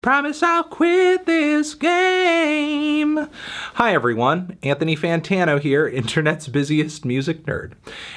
Promise I'll quit this game. Hi everyone, Anthony Fantano here, internet's busiest music nerd.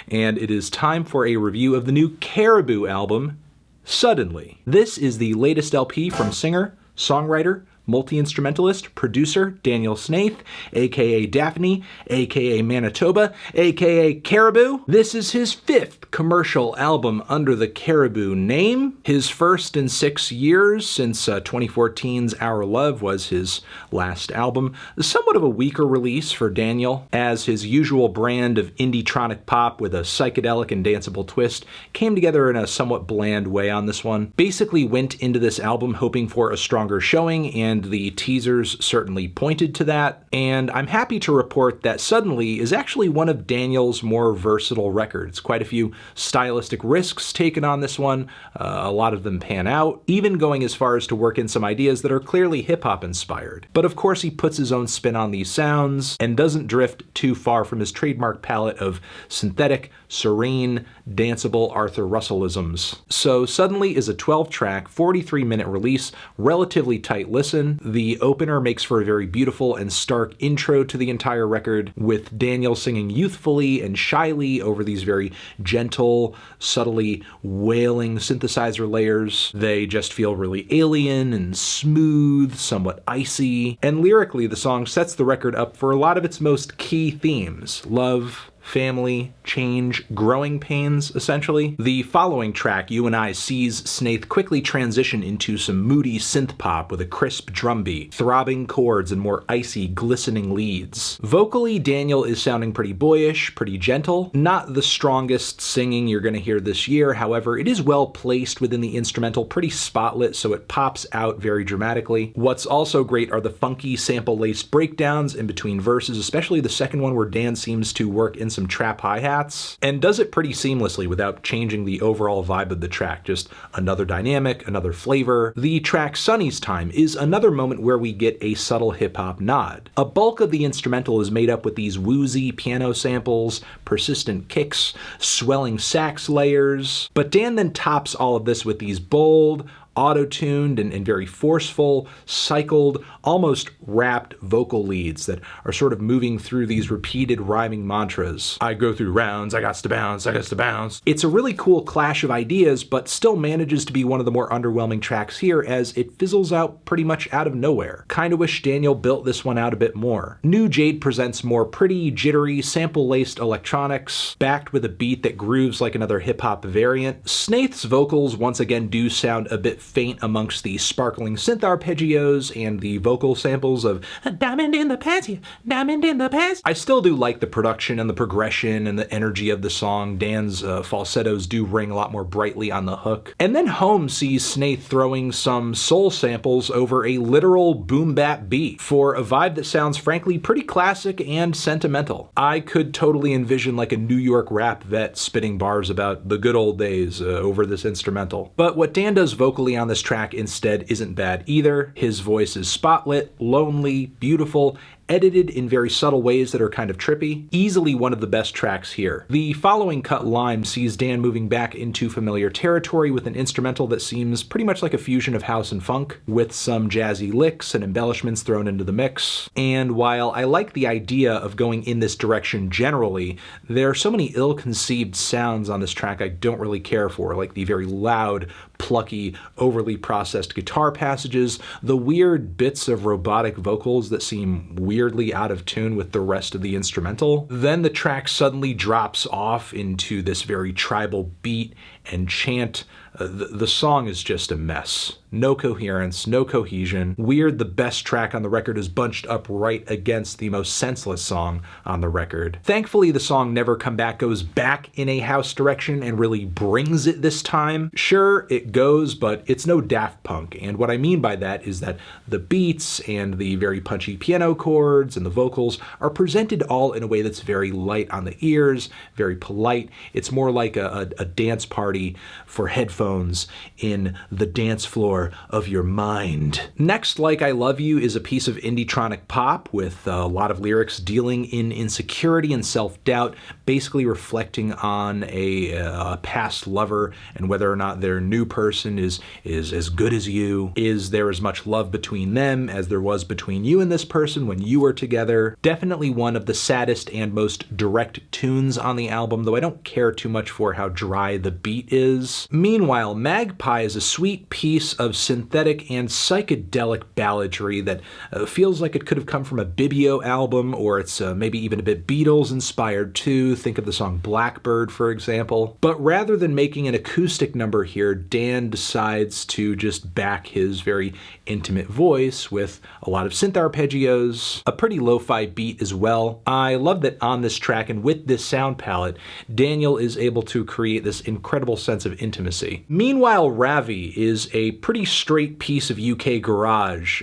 And it is time for a review of the new Caribou album, Suddenly. This is the latest LP from singer, songwriter, multi-instrumentalist, producer Daniel Snaith, aka Daphne, aka Manitoba, aka Caribou. This is his fifth commercial album under the Caribou name. His first in 6 years, since 2014's Our Love was his last album. Somewhat of a weaker release for Daniel, as his usual brand of indietronic pop with a psychedelic and danceable twist came together in a somewhat bland way on this one. Basically went into this album hoping for a stronger showing, and the teasers certainly pointed to that. And I'm happy to report that Suddenly is actually one of Daniel's more versatile records. Quite a few stylistic risks taken on this one, a lot of them pan out, even going as far as to work in some ideas that are clearly hip-hop inspired. But of course he puts his own spin on these sounds and doesn't drift too far from his trademark palette of synthetic, serene, danceable Arthur Russellisms. So Suddenly is a 12-track, 43-minute release, relatively tight listen. The opener makes for a very beautiful and stark intro to the entire record, with Daniel singing youthfully and shyly over these very gentle, subtly wailing synthesizer layers. They just feel really alien and smooth, somewhat icy. And lyrically, the song sets the record up for a lot of its most key themes: love, family, change, growing pains, essentially. The following track, You and I, sees Snaith quickly transition into some moody synth pop with a crisp drum beat, throbbing chords, and more icy, glistening leads. Vocally, Daniel is sounding pretty boyish, pretty gentle. Not the strongest singing you're gonna hear this year, however, it is well placed within the instrumental, pretty spotlit, so it pops out very dramatically. What's also great are the funky, sample-laced breakdowns in between verses, especially the second one where Dan seems to work in some trap hi-hats, and does it pretty seamlessly without changing the overall vibe of the track. Just another dynamic, another flavor. The track Sunny's Time is another moment where we get a subtle hip-hop nod. A bulk of the instrumental is made up with these woozy piano samples, persistent kicks, swelling sax layers, but Dan then tops all of this with these bold, auto-tuned and very forceful, cycled, almost rapped vocal leads that are sort of moving through these repeated rhyming mantras. I go through rounds, I got to bounce, I got to bounce. It's a really cool clash of ideas, but still manages to be one of the more underwhelming tracks here, as it fizzles out pretty much out of nowhere. Kinda wish Daniel built this one out a bit more. New JADE presents more pretty, jittery, sample-laced electronics, backed with a beat that grooves like another hip-hop variant. Snaith's vocals once again do sound a bit faint amongst the sparkling synth arpeggios and the vocal samples of diamond in the past, yeah, diamond in the past. I still do like the production and the progression and the energy of the song. Dan's falsettos do ring a lot more brightly on the hook. And then Home sees Snaith throwing some soul samples over a literal boom bap beat for a vibe that sounds frankly pretty classic and sentimental. I could totally envision like a New York rap vet spitting bars about the good old days over this instrumental. But what Dan does vocally on this track instead isn't bad either. His voice is spotlit, lonely, beautiful, edited in very subtle ways that are kind of trippy. Easily one of the best tracks here. The following cut, Lime, sees Dan moving back into familiar territory with an instrumental that seems pretty much like a fusion of house and funk, with some jazzy licks and embellishments thrown into the mix. And while I like the idea of going in this direction generally, there are so many ill-conceived sounds on this track I don't really care for, like the very loud, plucky, overly processed guitar passages, the weird bits of robotic vocals that seem weirdly out of tune with the rest of the instrumental. Then the track suddenly drops off into this very tribal beat and chant. The song is just a mess. No coherence, no cohesion. Weird, the best track on the record is bunched up right against the most senseless song on the record. Thankfully, the song Never Come Back goes back in a house direction and really brings it this time. Sure, it goes, but it's no Daft Punk. And what I mean by that is that the beats and the very punchy piano chords and the vocals are presented all in a way that's very light on the ears, very polite. It's more like a dance party for headphones headphones in the dance floor of your mind. Next, Like I Love You is a piece of indietronic pop with a lot of lyrics dealing in insecurity and self-doubt, basically reflecting on a past lover and whether or not their new person is as good as you. Is there as much love between them as there was between you and this person when you were together? Definitely one of the saddest and most direct tunes on the album, though I don't care too much for how dry the beat is. Meanwhile, MAGPIE is a sweet piece of synthetic and psychedelic balladry that feels like it could have come from a Bibio album, or it's maybe even a bit Beatles-inspired too. Think of the song Blackbird, for example. But rather than making an acoustic number here, Dan decides to just back his very intimate voice with a lot of synth arpeggios, a pretty lo-fi beat as well. I love that on this track and with this sound palette, Daniel is able to create this incredible sense of intimacy. Meanwhile, RAVI is a pretty straight piece of UK garage.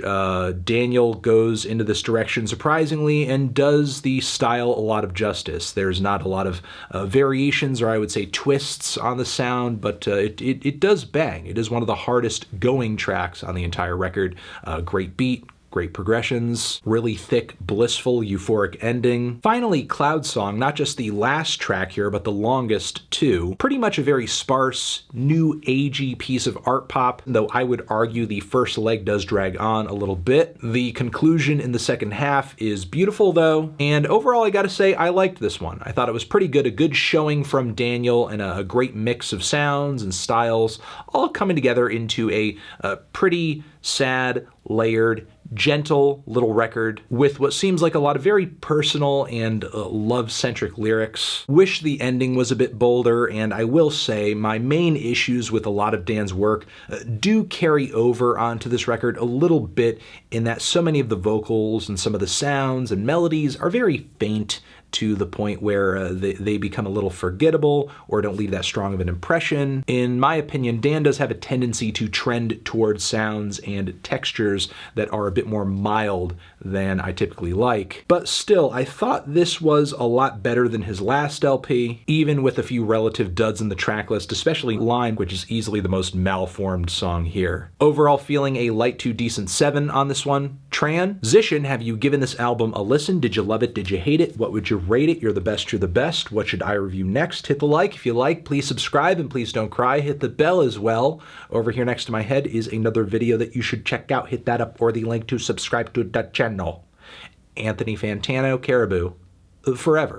Daniel goes into this direction surprisingly and does the style a lot of justice. There's not a lot of variations, or I would say twists on the sound, but it does bang. It is one of the hardest going tracks on the entire record. Great beat, great progressions, really thick, blissful, euphoric ending. Finally, Cloud Song, not just the last track here, but the longest too. Pretty much a very sparse, new agey piece of art pop, though I would argue the first leg does drag on a little bit. The conclusion in the second half is beautiful though, and overall I gotta say I liked this one. I thought it was pretty good, a good showing from Daniel and a great mix of sounds and styles, all coming together into a pretty sad, layered, gentle little record with what seems like a lot of very personal and love-centric lyrics. Wish the ending was a bit bolder, and I will say my main issues with a lot of Dan's work do carry over onto this record a little bit, in that so many of the vocals and some of the sounds and melodies are very faint, to the point where they become a little forgettable or don't leave that strong of an impression. In my opinion, Dan does have a tendency to trend towards sounds and textures that are a bit more mild than I typically like. But still, I thought this was a lot better than his last LP, even with a few relative duds in the track list, especially Line, which is easily the most malformed song here. Overall, feeling a light to decent 7 on this one. Transition, have you given this album a listen? Did you love it? Did you hate it? What would you rate it? You're the best, you're the best. What should I review next? Hit the like if you like, please subscribe, and please don't cry. Hit the bell as well. Over here next to my head is another video that you should check out. Hit that up, or the link to subscribe to the channel. Anthony Fantano, Caribou, forever.